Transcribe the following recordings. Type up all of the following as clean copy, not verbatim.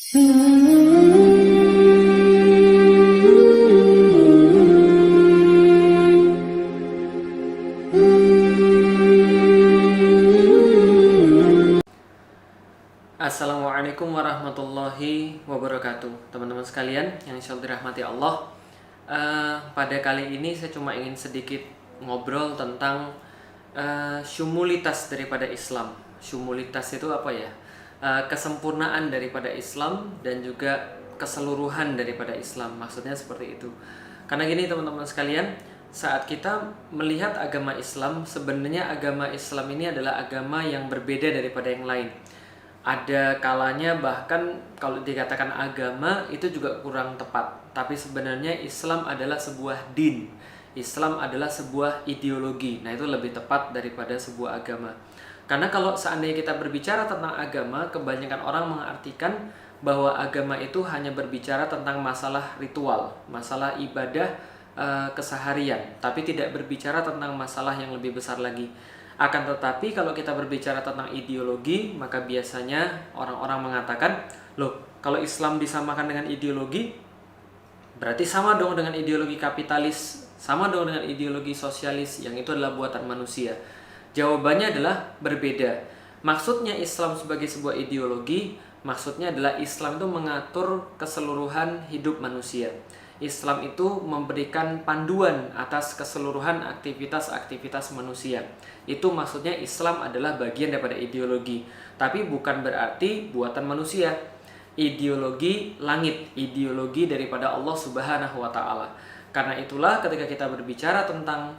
Assalamualaikum warahmatullahi wabarakatuh, teman-teman sekalian yang insya Allah dirahmati Allah. Pada kali ini saya cuma ingin sedikit ngobrol tentang syumulitas daripada Islam. Syumulitas itu apa ya? Kesempurnaan daripada Islam dan juga keseluruhan daripada Islam. Maksudnya seperti itu. Karena gini teman-teman sekalian, saat kita melihat agama Islam, sebenarnya agama Islam ini adalah agama yang berbeda daripada yang lain. Ada kalanya bahkan kalau dikatakan agama itu juga kurang tepat. Tapi sebenarnya Islam adalah sebuah din. Islam adalah sebuah ideologi. Nah, itu lebih tepat daripada sebuah agama. Karena kalau seandainya kita berbicara tentang agama, kebanyakan orang mengartikan bahwa agama itu hanya berbicara tentang masalah ritual, masalah ibadah keseharian, tapi tidak berbicara tentang masalah yang lebih besar lagi. Akan tetapi kalau kita berbicara tentang ideologi, maka biasanya orang-orang mengatakan, loh, kalau Islam disamakan dengan ideologi, berarti sama dong dengan ideologi kapitalis, sama dong dengan ideologi sosialis, yang itu adalah buatan manusia. Jawabannya adalah berbeda. Maksudnya Islam sebagai sebuah ideologi, maksudnya adalah Islam itu mengatur keseluruhan hidup manusia. Islam itu memberikan panduan atas keseluruhan aktivitas-aktivitas manusia. Itu maksudnya Islam adalah bagian daripada ideologi. Tapi bukan berarti buatan manusia. Ideologi langit, ideologi daripada Allah Subhanahu wa Ta'ala. Karena itulah ketika kita berbicara tentang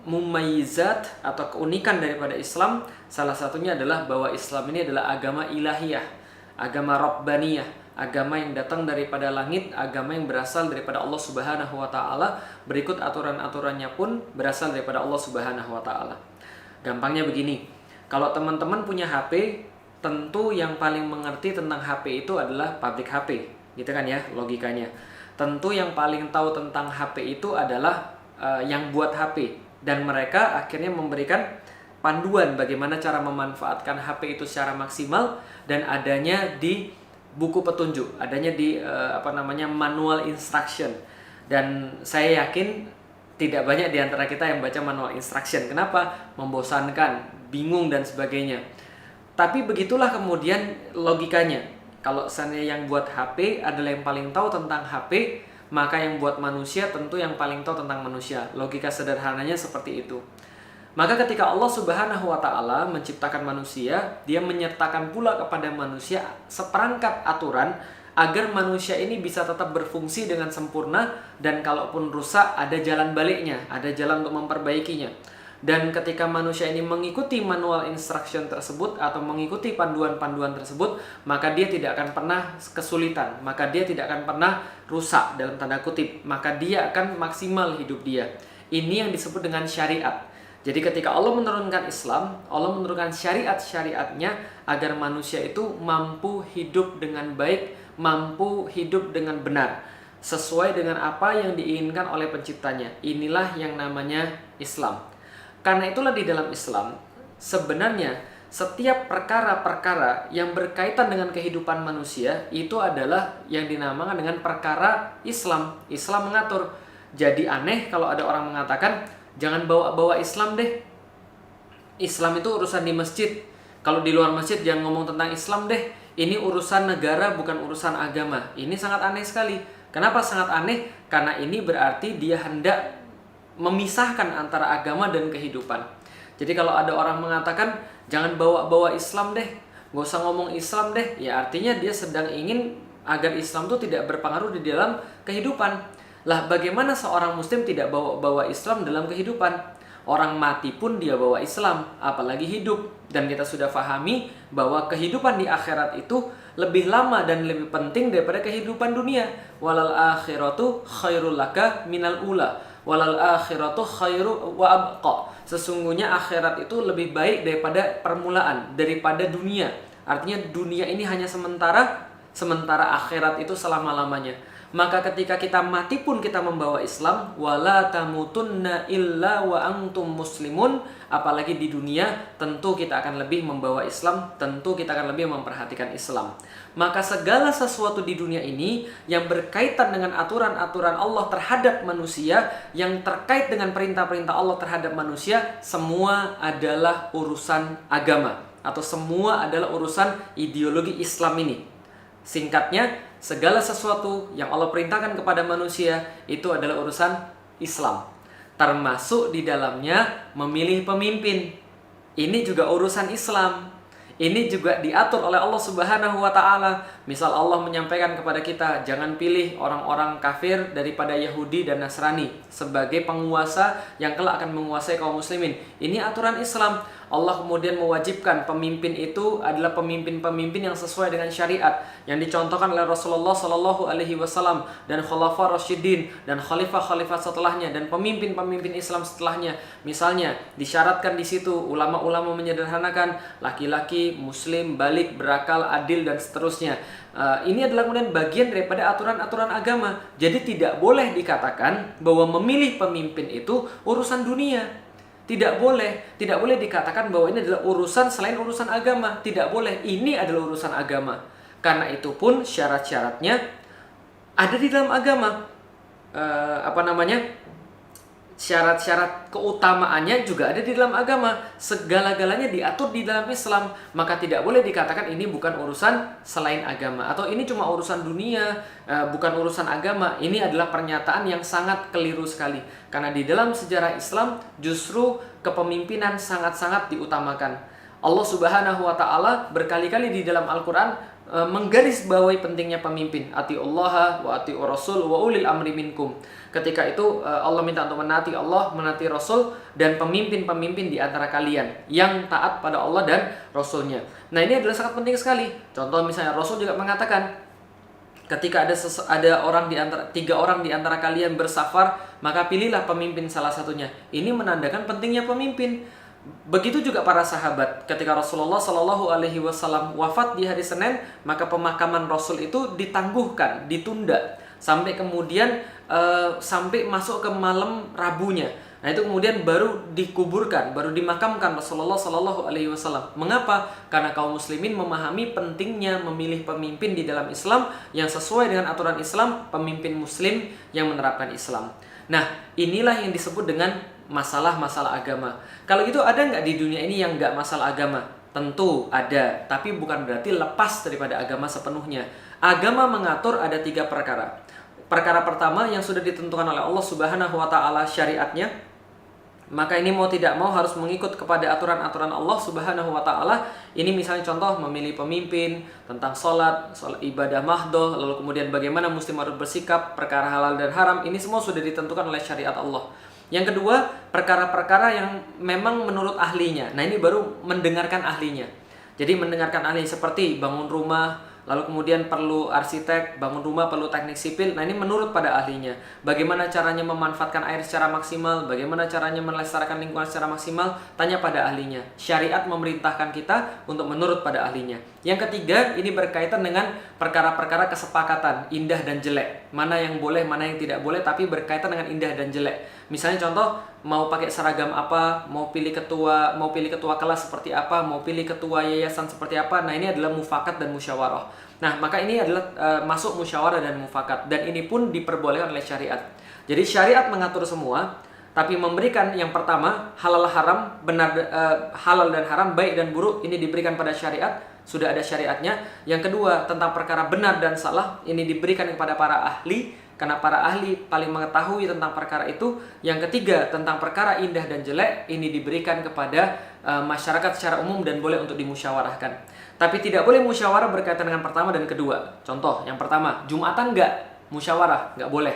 mumayyizat atau keunikan daripada Islam, salah satunya adalah bahwa Islam ini adalah agama ilahiyah, agama rabbaniyah, agama yang datang daripada langit, agama yang berasal daripada Allah Subhanahu wa Ta'ala. Berikut aturan-aturannya pun berasal daripada Allah Subhanahu wa Ta'ala. Gampangnya begini, kalau teman-teman punya HP, tentu yang paling mengerti tentang HP itu adalah pabrik HP, gitu kan ya, logikanya. Tentu yang paling tahu tentang HP itu adalah yang buat HP, dan mereka akhirnya memberikan panduan bagaimana cara memanfaatkan HP itu secara maksimal, dan adanya di buku petunjuk, adanya di manual instruction. Dan saya yakin tidak banyak di antara kita yang baca manual instruction. Kenapa? Membosankan, bingung dan sebagainya. Tapi begitulah kemudian logikanya. Kalau seandainya yang buat HP adalah yang paling tahu tentang HP, maka yang buat manusia tentu yang paling tahu tentang manusia. Logika sederhananya seperti itu. Maka ketika Allah Subhanahu wa Ta'ala menciptakan manusia, Dia menyertakan pula kepada manusia seperangkat aturan agar manusia ini bisa tetap berfungsi dengan sempurna, dan kalaupun rusak ada jalan baliknya, ada jalan untuk memperbaikinya. Dan ketika manusia ini mengikuti manual instruction tersebut atau mengikuti panduan-panduan tersebut, maka dia tidak akan pernah kesulitan, maka dia tidak akan pernah rusak dalam tanda kutip, maka dia akan maksimal hidup dia. Ini yang disebut dengan syariat. Jadi ketika Allah menurunkan Islam, Allah menurunkan syariat-syariatnya agar manusia itu mampu hidup dengan baik, mampu hidup dengan benar, sesuai dengan apa yang diinginkan oleh penciptanya. Inilah yang namanya Islam. Karena itulah di dalam Islam, sebenarnya setiap perkara-perkara yang berkaitan dengan kehidupan manusia itu adalah yang dinamakan dengan perkara Islam. Islam mengatur. Jadi aneh kalau ada orang mengatakan, jangan bawa-bawa Islam deh. Islam itu urusan di masjid. Kalau di luar masjid jangan ngomong tentang Islam deh. Ini urusan negara, bukan urusan agama. Ini sangat aneh sekali. Kenapa sangat aneh? Karena ini berarti dia hendak memisahkan antara agama dan kehidupan. Jadi kalau ada orang mengatakan jangan bawa-bawa Islam deh, gak usah ngomong Islam deh, ya artinya dia sedang ingin agar Islam itu tidak berpengaruh di dalam kehidupan. Lah bagaimana seorang muslim tidak bawa-bawa Islam dalam kehidupan? Orang mati pun dia bawa Islam, apalagi hidup. Dan kita sudah pahami bahwa kehidupan di akhirat itu lebih lama dan lebih penting daripada kehidupan dunia. Walal akhiratu khairul laka minal ula, walal akhiratu khairu wa abqa. Sesungguhnya akhirat itu lebih baik daripada permulaan, daripada dunia. Artinya dunia ini hanya sementara, sementara akhirat itu selama-lamanya. Maka ketika kita mati pun kita membawa Islam, wala tamutunna illa wa antum muslimun. Apalagi di dunia, tentu kita akan lebih membawa Islam, tentu kita akan lebih memperhatikan Islam. Maka segala sesuatu di dunia ini yang berkaitan dengan aturan-aturan Allah terhadap manusia, yang terkait dengan perintah-perintah Allah terhadap manusia, semua adalah urusan agama, atau semua adalah urusan ideologi Islam ini. Singkatnya, segala sesuatu yang Allah perintahkan kepada manusia itu adalah urusan Islam. Termasuk di dalamnya memilih pemimpin. Ini juga urusan Islam. Ini juga diatur oleh Allah Subhanahu wa Ta'ala. Misal Allah menyampaikan kepada kita, jangan pilih orang-orang kafir daripada Yahudi dan Nasrani sebagai penguasa yang kelak akan menguasai kaum muslimin. Ini aturan Islam. Allah kemudian mewajibkan pemimpin itu adalah pemimpin-pemimpin yang sesuai dengan syariat yang dicontohkan oleh Rasulullah Shallallahu Alaihi Wasallam dan Khulafa Rasyidin dan khalifah-khalifah setelahnya dan pemimpin-pemimpin Islam setelahnya. Misalnya disyaratkan di situ ulama-ulama menyederhanakan laki-laki muslim balik berakal adil dan seterusnya. Ini adalah kemudian bagian daripada aturan-aturan agama. Jadi tidak boleh dikatakan bahwa memilih pemimpin itu urusan dunia. Tidak boleh dikatakan bahwa ini adalah urusan selain urusan agama. Tidak boleh, ini adalah urusan agama. Karena itu pun syarat-syaratnya ada di dalam agama. Syarat-syarat keutamaannya juga ada di dalam agama. Segala-galanya diatur di dalam Islam. Maka tidak boleh dikatakan ini bukan urusan selain agama, atau ini cuma urusan dunia, bukan urusan agama. Ini adalah pernyataan yang sangat keliru sekali. Karena di dalam sejarah Islam justru kepemimpinan sangat-sangat diutamakan. Allah Subhanahu wa Ta'ala berkali-kali di dalam Al-Quran menggarisbawahi pentingnya pemimpin. Atiullaha wa atiur rasul wa ulil amri minkum. Ketika itu Allah minta untuk menaati Allah, menaati Rasul, dan pemimpin-pemimpin di antara kalian yang taat pada Allah dan Rasulnya. Nah, ini adalah sangat penting sekali. Contoh misalnya Rasul juga mengatakan, ketika ada orang di antara 3 orang di antara kalian bersafar, maka pilihlah pemimpin salah satunya. Ini menandakan pentingnya pemimpin. Begitu juga para sahabat. Ketika Rasulullah Shallallahu Alaihi Wasallam wafat di hari Senin, maka pemakaman Rasul itu ditangguhkan, ditunda sampai kemudian sampai masuk ke malam Rabunya. Nah, itu kemudian baru dikuburkan, baru dimakamkan Rasulullah Shallallahu Alaihi Wasallam. Mengapa? Karena kaum muslimin memahami pentingnya memilih pemimpin di dalam Islam yang sesuai dengan aturan Islam, pemimpin muslim yang menerapkan Islam. Nah, inilah yang disebut dengan masalah-masalah agama. Kalau gitu ada nggak di dunia ini yang nggak masalah agama? Tentu ada, tapi bukan berarti lepas daripada agama sepenuhnya. Agama mengatur ada 3 perkara. Perkara pertama yang sudah ditentukan oleh Allah Subhanahu wa Ta'ala syariatnya, maka ini mau tidak mau harus mengikut kepada aturan-aturan Allah Subhanahu wa Ta'ala. Ini misalnya contoh memilih pemimpin, tentang sholat ibadah mahdoh, lalu kemudian bagaimana muslim harus bersikap, perkara halal dan haram, ini semua sudah ditentukan oleh syariat Allah. Yang kedua, perkara-perkara yang memang menurut ahlinya. Nah, ini baru mendengarkan ahlinya. Jadi mendengarkan ahli seperti bangun rumah, lalu kemudian perlu arsitek, bangun rumah perlu teknik sipil. Nah, ini menurut pada ahlinya. Bagaimana caranya memanfaatkan air secara maksimal, bagaimana caranya melestarikan lingkungan secara maksimal, tanya pada ahlinya. Syariat memerintahkan kita untuk menurut pada ahlinya. Yang ketiga, ini berkaitan dengan perkara-perkara kesepakatan, indah dan jelek. Mana yang boleh, mana yang tidak boleh, tapi berkaitan dengan indah dan jelek. Misalnya contoh, mau pakai seragam apa, mau pilih ketua kelas seperti apa, mau pilih ketua yayasan seperti apa. Nah, ini adalah mufakat dan musyawarah. Nah, maka ini adalah masuk musyawarah dan mufakat, dan ini pun diperbolehkan oleh syariat. Jadi syariat mengatur semua, tapi memberikan yang pertama halal haram, halal dan haram, baik dan buruk, ini diberikan pada syariat, sudah ada syariatnya. Yang kedua, tentang perkara benar dan salah, ini diberikan kepada para ahli, karena para ahli paling mengetahui tentang perkara itu. Yang ketiga, tentang perkara indah dan jelek, ini diberikan kepada masyarakat secara umum dan boleh untuk dimusyawarahkan. Tapi tidak boleh musyawarah berkaitan dengan pertama dan kedua. Contoh, yang pertama, Jumatan nggak musyawarah, nggak boleh.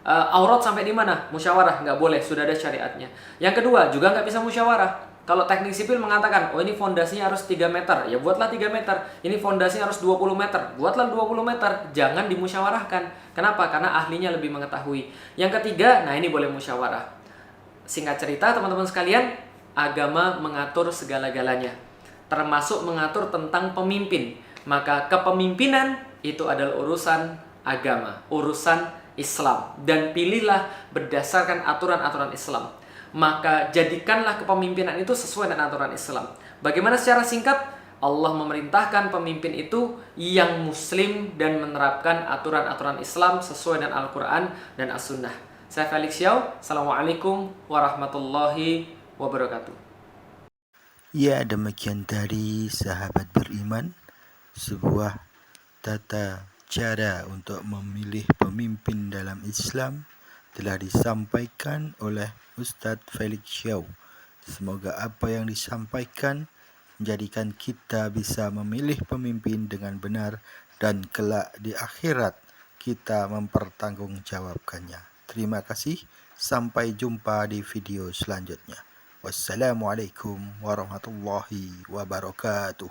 Aurat sampai di mana? Musyawarah, nggak boleh, sudah ada syariatnya. Yang kedua, juga nggak bisa musyawarah. Kalau teknik sipil mengatakan, oh ini fondasinya harus 3 meter, ya buatlah 3 meter. Ini fondasinya harus 20 meter, buatlah 20 meter. Jangan dimusyawarahkan. Kenapa? Karena ahlinya lebih mengetahui. Yang ketiga, nah ini boleh musyawarah. Singkat cerita, teman-teman sekalian, agama mengatur segala-galanya, termasuk mengatur tentang pemimpin. Maka kepemimpinan itu adalah urusan agama, urusan Islam, dan pilihlah berdasarkan aturan-aturan Islam. Maka jadikanlah kepemimpinan itu sesuai dengan aturan Islam. Bagaimana secara singkat? Allah memerintahkan pemimpin itu yang muslim dan menerapkan aturan-aturan Islam sesuai dengan Al-Quran dan As-Sunnah. Saya Felix Yao. Assalamualaikum warahmatullahi wabarakatuh. Ya, demikian tadi sahabat beriman, sebuah tata cara untuk memilih pemimpin dalam Islam telah disampaikan oleh Ustadz Felix Xiao. Semoga apa yang disampaikan menjadikan kita bisa memilih pemimpin dengan benar dan kelak di akhirat kita mempertanggungjawabkannya. Terima kasih, sampai jumpa di video selanjutnya. Wassalamualaikum warahmatullahi wabarakatuh.